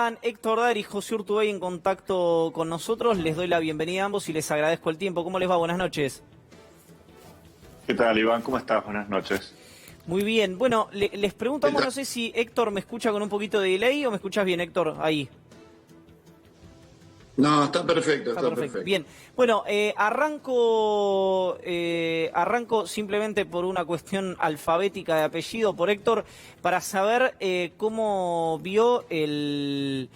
Están Héctor Dar y José Urtubey en contacto con nosotros. Les doy la bienvenida a ambos y les agradezco el tiempo. ¿Cómo les va? Buenas noches. ¿Qué tal, Iván? ¿Cómo estás? Buenas noches. Muy bien. Bueno, les preguntamos, no sé si Héctor me escucha con un poquito de delay o me escuchas bien, Héctor, ahí. No, está perfecto, está perfecto. Bien, bueno, arranco simplemente por una cuestión alfabética de apellido, por Héctor, para saber cómo vio la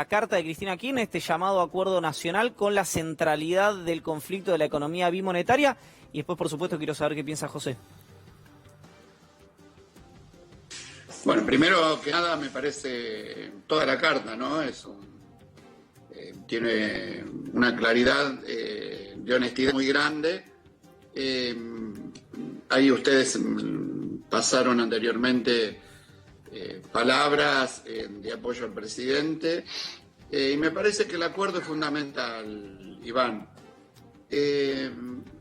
carta de Cristina Kirchner, este llamado acuerdo nacional con la centralidad del conflicto de la economía bimonetaria, y después, por supuesto, quiero saber qué piensa José. Bueno, primero que nada me parece toda la carta, ¿no? Tiene una claridad de honestidad muy grande. Ahí ustedes pasaron anteriormente palabras de apoyo al presidente y me parece que el acuerdo es fundamental, Iván.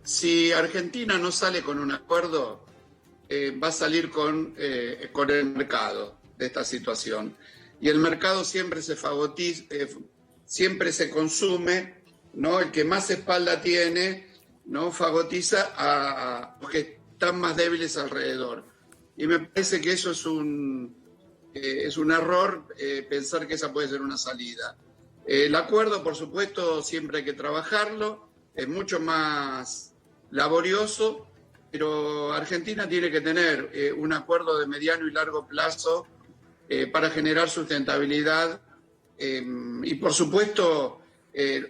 Si Argentina no sale con un acuerdo, va a salir con el mercado de esta situación. Y el mercado siempre se fagotiza, siempre se consume, ¿no? El que más espalda tiene, ¿no? Fagotiza a los que están más débiles alrededor. Y me parece que eso es un error, pensar que esa puede ser una salida. El acuerdo, por supuesto, siempre hay que trabajarlo, es mucho más laborioso, pero Argentina tiene que tener un acuerdo de mediano y largo plazo para generar sustentabilidad y, por supuesto,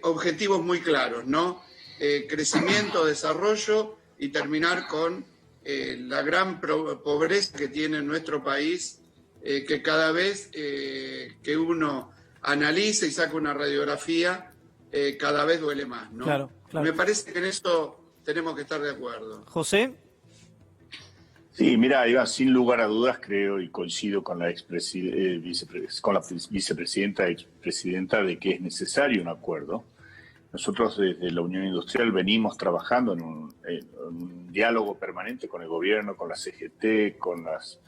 objetivos muy claros, ¿no? Crecimiento, desarrollo y terminar con la gran pobreza que tiene nuestro país, que cada vez que uno analiza y saca una radiografía, cada vez duele más, ¿no? Claro. Me parece que en esto tenemos que estar de acuerdo. ¿José? Sí, mira, Iván, sin lugar a dudas creo y coincido con la vicepresidenta y expresidenta de que es necesario un acuerdo. Nosotros desde la Unión Industrial venimos trabajando en un diálogo permanente con el gobierno, con la CGT, con las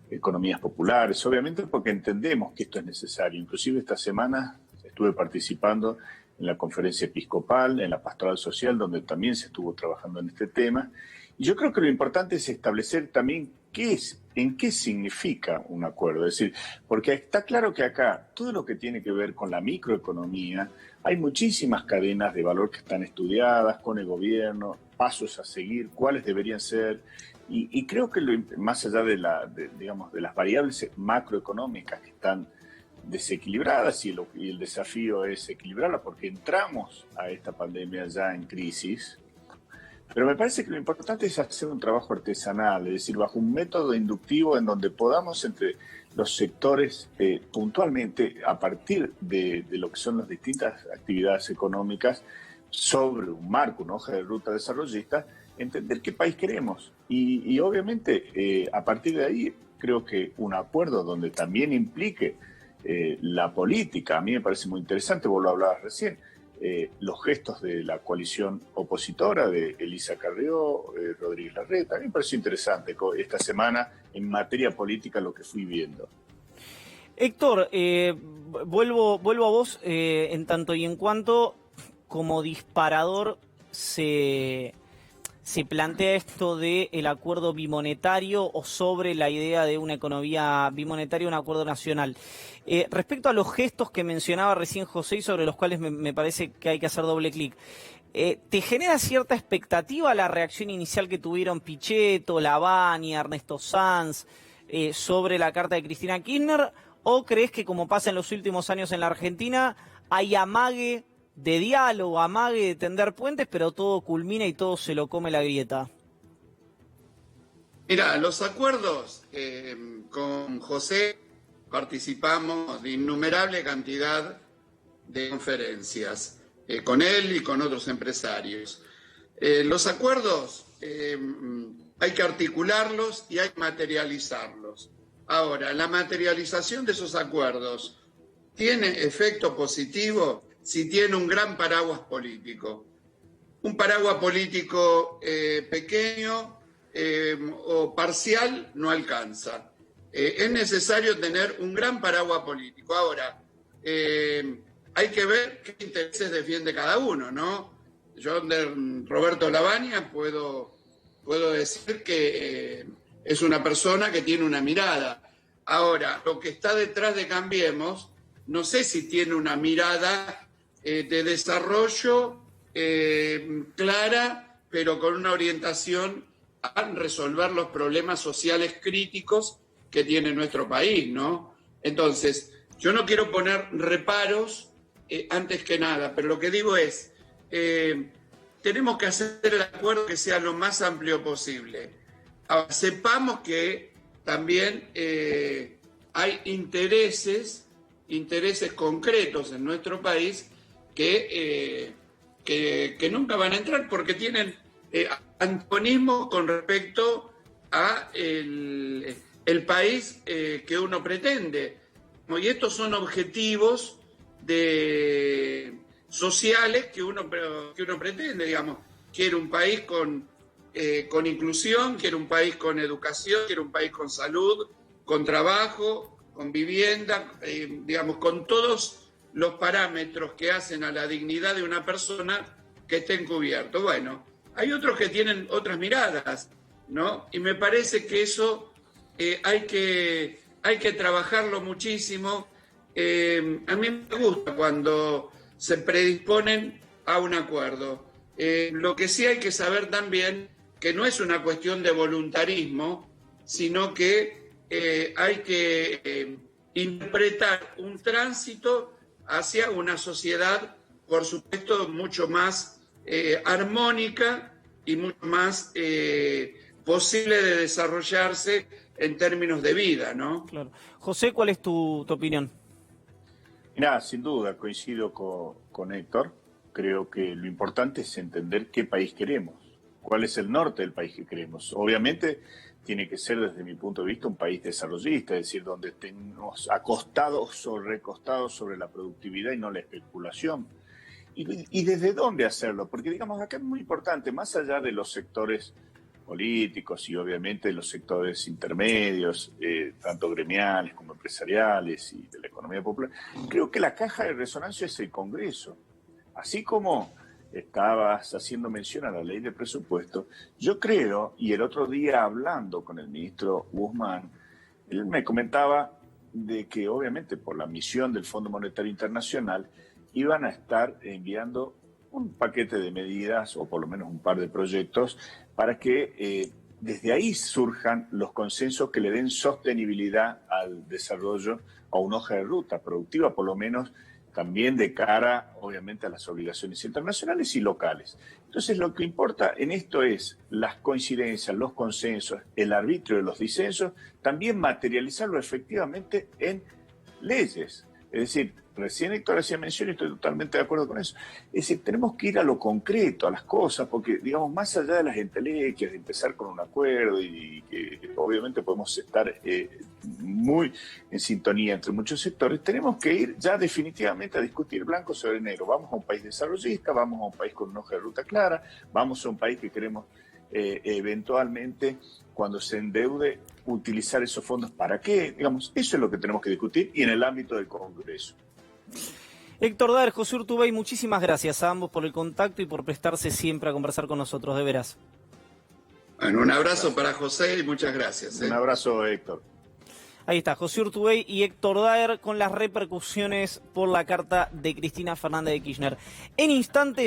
economías populares, obviamente porque entendemos que esto es necesario. Inclusive esta semana estuve participando en la conferencia episcopal, en la pastoral social, donde también se estuvo trabajando en este tema. Y yo creo que lo importante es establecer también en qué significa un acuerdo. Es decir, porque está claro que acá todo lo que tiene que ver con la microeconomía, hay muchísimas cadenas de valor que están estudiadas con el gobierno, pasos a seguir, cuáles deberían ser. Y creo que más allá de las variables macroeconómicas que están desequilibradas y el desafío es equilibrarla porque entramos a esta pandemia ya en crisis, pero me parece que lo importante es hacer un trabajo artesanal, es decir, bajo un método inductivo en donde podamos entre los sectores puntualmente, a partir de lo que son las distintas actividades económicas, sobre un marco, una hoja de ruta desarrollista, entender qué país queremos. Y obviamente, a partir de ahí, creo que un acuerdo donde también implique la política, a mí me parece muy interesante, vos lo hablabas recién, los gestos de la coalición opositora de Elisa Carrió, Rodríguez Larreta, a mí me pareció interesante esta semana en materia política lo que fui viendo. Héctor, vuelvo a vos en tanto y en cuanto como disparador se plantea esto del acuerdo bimonetario o sobre la idea de una economía bimonetaria, un acuerdo nacional. Respecto a los gestos que mencionaba recién José y sobre los cuales me parece que hay que hacer doble clic, ¿te genera cierta expectativa la reacción inicial que tuvieron Pichetto, Lavagna, Ernesto Sanz sobre la carta de Cristina Kirchner? ¿O crees que, como pasa en los últimos años en la Argentina, hay amague de diálogo, amague de tender puentes, pero todo culmina y todo se lo come la grieta? Mira, los acuerdos con José participamos de innumerable cantidad de conferencias con él y con otros empresarios. Los acuerdos hay que articularlos y hay que materializarlos. Ahora, la materialización de esos acuerdos tiene efecto positivo si tiene un gran paraguas político. Un paraguas político pequeño o parcial no alcanza. Es necesario tener un gran paraguas político. Ahora, hay que ver qué intereses defiende cada uno, ¿no? Yo de Roberto Lavagna puedo decir que es una persona que tiene una mirada. Ahora, lo que está detrás de Cambiemos, no sé si tiene una mirada de desarrollo clara, pero con una orientación a resolver los problemas sociales críticos que tiene nuestro país, ¿no? Entonces, yo no quiero poner reparos antes que nada, pero lo que digo es, tenemos que hacer el acuerdo que sea lo más amplio posible. Ahora, sepamos que también hay intereses concretos en nuestro país que nunca van a entrar porque tienen antagonismo con respecto a el país que uno pretende. Y estos son objetivos sociales que uno pretende, digamos. Quiere un país con inclusión, quiere un país con educación, quiere un país con salud, con trabajo, con vivienda, digamos, con todos los parámetros que hacen a la dignidad de una persona que estén cubiertos. Bueno, hay otros que tienen otras miradas, ¿no? Y me parece que eso hay que trabajarlo muchísimo. A mí me gusta cuando se predisponen a un acuerdo. Lo que sí hay que saber también que no es una cuestión de voluntarismo, sino que hay que interpretar un tránsito hacia una sociedad, por supuesto, mucho más armónica y mucho más posible de desarrollarse en términos de vida, ¿no? Claro. José, ¿cuál es tu opinión? Mirá, sin duda, coincido con Héctor. Creo que lo importante es entender qué país queremos, cuál es el norte del país que queremos. Obviamente tiene que ser, desde mi punto de vista, un país desarrollista, es decir, donde estemos acostados o recostados sobre la productividad y no la especulación. ¿Y desde dónde hacerlo? Porque, digamos, acá es muy importante, más allá de los sectores políticos y obviamente de los sectores intermedios, tanto gremiales como empresariales y de la economía popular, creo que la caja de resonancia es el Congreso. Así como estabas haciendo mención a la ley de presupuesto, yo creo, y el otro día hablando con el ministro Guzmán, él me comentaba de que obviamente por la misión del Fondo Monetario Internacional iban a estar enviando un paquete de medidas o por lo menos un par de proyectos para que desde ahí surjan los consensos que le den sostenibilidad al desarrollo, a una hoja de ruta productiva, por lo menos también de cara, obviamente, a las obligaciones internacionales y locales. Entonces, lo que importa en esto es las coincidencias, los consensos, el arbitrio de los disensos, también materializarlo efectivamente en leyes. Es decir, recién Héctor hacía mención y estoy totalmente de acuerdo con eso. Es decir, tenemos que ir a lo concreto, a las cosas, porque, digamos, más allá de las entelequias, de empezar con un acuerdo y que obviamente podemos estar muy en sintonía entre muchos sectores, tenemos que ir ya definitivamente a discutir blanco sobre negro. Vamos a un país desarrollista, vamos a un país con una hoja de ruta clara, vamos a un país que queremos eventualmente, cuando se endeude, utilizar esos fondos. ¿Para qué? Digamos, eso es lo que tenemos que discutir y en el ámbito del Congreso. Héctor Daer, José Urtubey, muchísimas gracias a ambos por el contacto y por prestarse siempre a conversar con nosotros, de veras. Bueno, un abrazo para José y muchas gracias. Un abrazo, Héctor. Ahí está, José Urtubey y Héctor Daer con las repercusiones por la carta de Cristina Fernández de Kirchner. En instantes